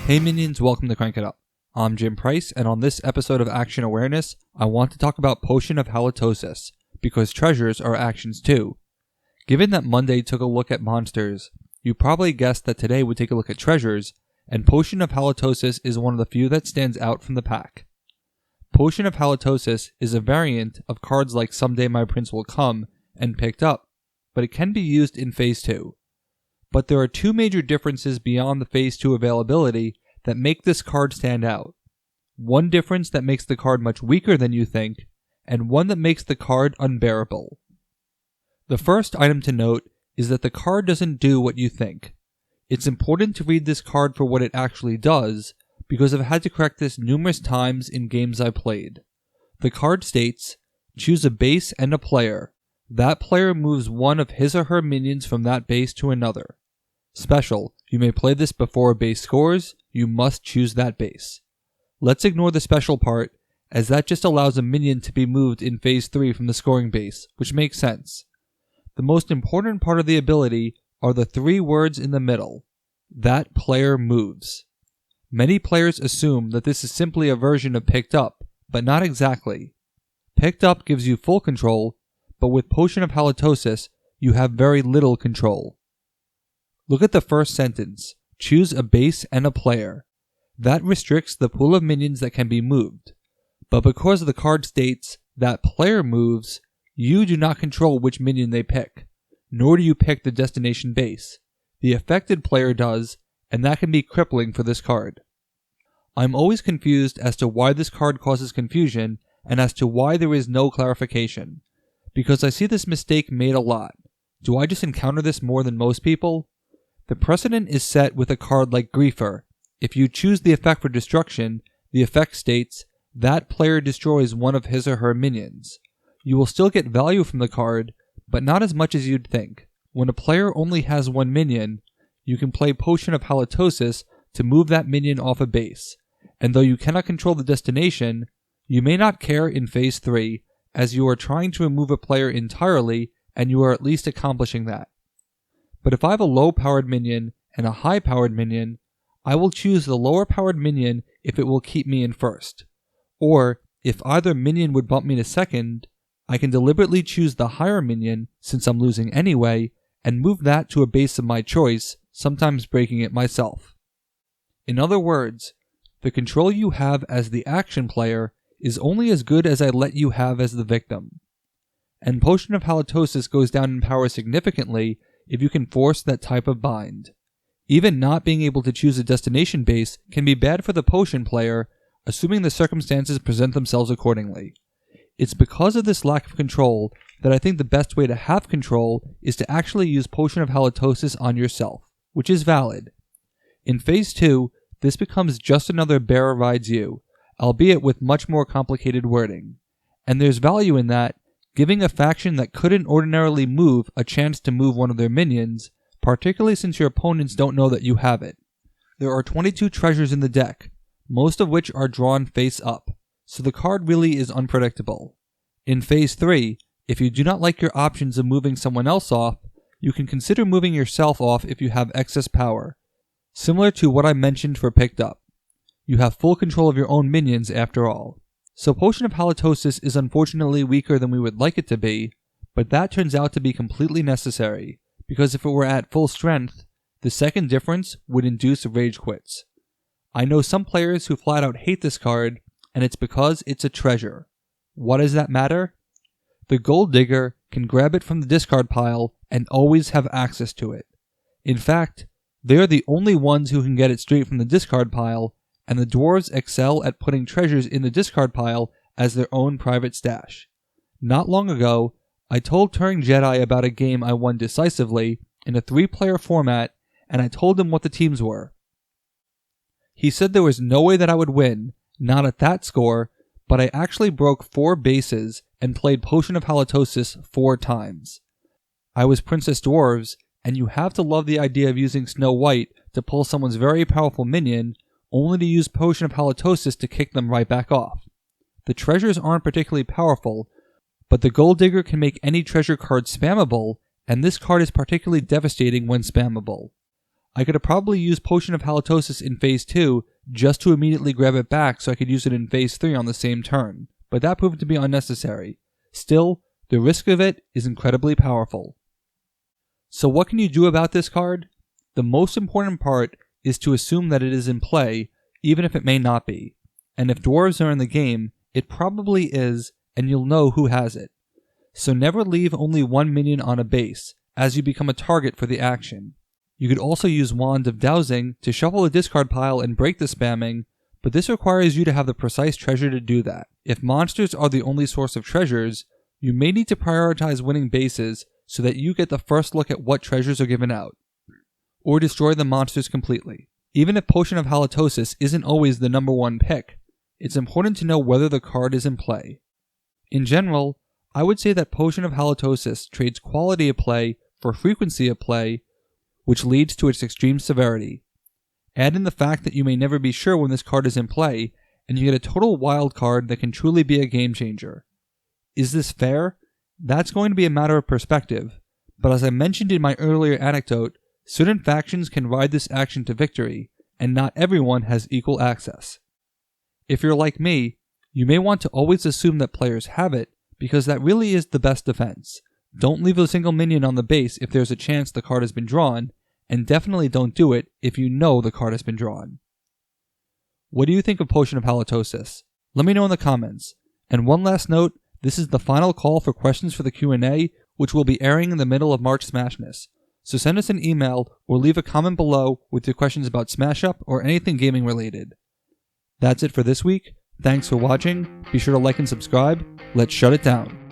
Hey minions, welcome to Crank It Up. I'm Jim Price, and on this episode of Action Awareness, I want to talk about Potion of Halitosis, because treasures are actions too. Given that Monday took a look at monsters, you probably guessed that today would take a look at treasures, and Potion of Halitosis is one of the few that stands out from the pack. Potion of Halitosis is a variant of cards like Someday My Prince Will Come and Picked Up, but it can be used in Phase 2. But there are two major differences beyond the Phase 2 availability that make this card stand out. One difference that makes the card much weaker than you think, and one that makes the card unbearable. The first item to note is that the card doesn't do what you think. It's important to read this card for what it actually does, because I've had to correct this numerous times in games I played. The card states, choose a base and a player. That player moves one of his or her minions from that base to another. Special, you may play this before a base scores, you must choose that base. Let's ignore the special part, as that just allows a minion to be moved in Phase 3 from the scoring base, which makes sense. The most important part of the ability are the three words in the middle. That player moves. Many players assume that this is simply a version of Picked Up, but not exactly. Picked Up gives you full control, but with Potion of Halitosis, you have very little control. Look at the first sentence, choose a base and a player. That restricts the pool of minions that can be moved. But because the card states that player moves, you do not control which minion they pick, nor do you pick the destination base. The affected player does, and that can be crippling for this card. I'm always confused as to why this card causes confusion and as to why there is no clarification, because I see this mistake made a lot. Do I just encounter this more than most people? The precedent is set with a card like Griefer. If you choose the effect for destruction, the effect states, that player destroys one of his or her minions. You will still get value from the card, but not as much as you'd think. When a player only has one minion, you can play Potion of Halitosis to move that minion off a base, and though you cannot control the destination, you may not care in Phase 3, as you are trying to remove a player entirely, and you are at least accomplishing that. But if I have a low-powered minion and a high-powered minion, I will choose the lower-powered minion if it will keep me in first. Or, if either minion would bump me to second, I can deliberately choose the higher minion, since I'm losing anyway, and move that to a base of my choice, sometimes breaking it myself. In other words, the control you have as the action player is only as good as I let you have as the victim. And Potion of Halitosis goes down in power significantly if you can force that type of bind. Even not being able to choose a destination base can be bad for the potion player, assuming the circumstances present themselves accordingly. It's because of this lack of control that I think the best way to have control is to actually use Potion of Halitosis on yourself, which is valid. In Phase 2, this becomes just another bearer rides you, albeit with much more complicated wording. And there's value in that, giving a faction that couldn't ordinarily move a chance to move one of their minions, particularly since your opponents don't know that you have it. There are 22 treasures in the deck, most of which are drawn face up, so the card really is unpredictable. In Phase 3, if you do not like your options of moving someone else off, you can consider moving yourself off if you have excess power, similar to what I mentioned for Picked Up. You have full control of your own minions after all. So Potion of Halitosis is unfortunately weaker than we would like it to be, but that turns out to be completely necessary, because if it were at full strength, the second difference would induce rage quits. I know some players who flat out hate this card, and it's because it's a treasure. Why does that matter? The Gold Digger can grab it from the discard pile and always have access to it. In fact, they are the only ones who can get it straight from the discard pile, and the dwarves excel at putting treasures in the discard pile as their own private stash. Not long ago, I told Turing Jedi about a game I won decisively in a 3-player format, and I told him what the teams were. He said there was no way that I would win, not at that score, but I actually broke 4 bases and played Potion of Halitosis 4 times. I was Princess Dwarves, and you have to love the idea of using Snow White to pull someone's very powerful minion, only to use Potion of Halitosis to kick them right back off. The treasures aren't particularly powerful, but the Gold Digger can make any treasure card spammable, and this card is particularly devastating when spammable. I could have probably used Potion of Halitosis in Phase 2 just to immediately grab it back so I could use it in Phase 3 on the same turn, but that proved to be unnecessary. Still, the risk of it is incredibly powerful. So what can you do about this card? The most important part is to assume that it is in play, even if it may not be. And if dwarves are in the game, it probably is, and you'll know who has it. So never leave only one minion on a base, as you become a target for the action. You could also use Wand of Dowsing to shuffle the discard pile and break the spamming, but this requires you to have the precise treasure to do that. If monsters are the only source of treasures, you may need to prioritize winning bases so that you get the first look at what treasures are given out, or destroy the monsters completely. Even if Potion of Halitosis isn't always the number one pick, it's important to know whether the card is in play. In general, I would say that Potion of Halitosis trades quality of play for frequency of play, which leads to its extreme severity. Add in the fact that you may never be sure when this card is in play, and you get a total wild card that can truly be a game changer. Is this fair? That's going to be a matter of perspective, but as I mentioned in my earlier anecdote, certain factions can ride this action to victory, and not everyone has equal access. If you're like me, you may want to always assume that players have it, because that really is the best defense. Don't leave a single minion on the base if there's a chance the card has been drawn, and definitely don't do it if you know the card has been drawn. What do you think of Potion of Halitosis? Let me know in the comments. And one last note, this is the final call for questions for the Q&A, which will be airing in the middle of March Smashness. So send us an email or leave a comment below with your questions about Smash Up or anything gaming related. That's it for this week. Thanks for watching. Be sure to like and subscribe. Let's shut it down.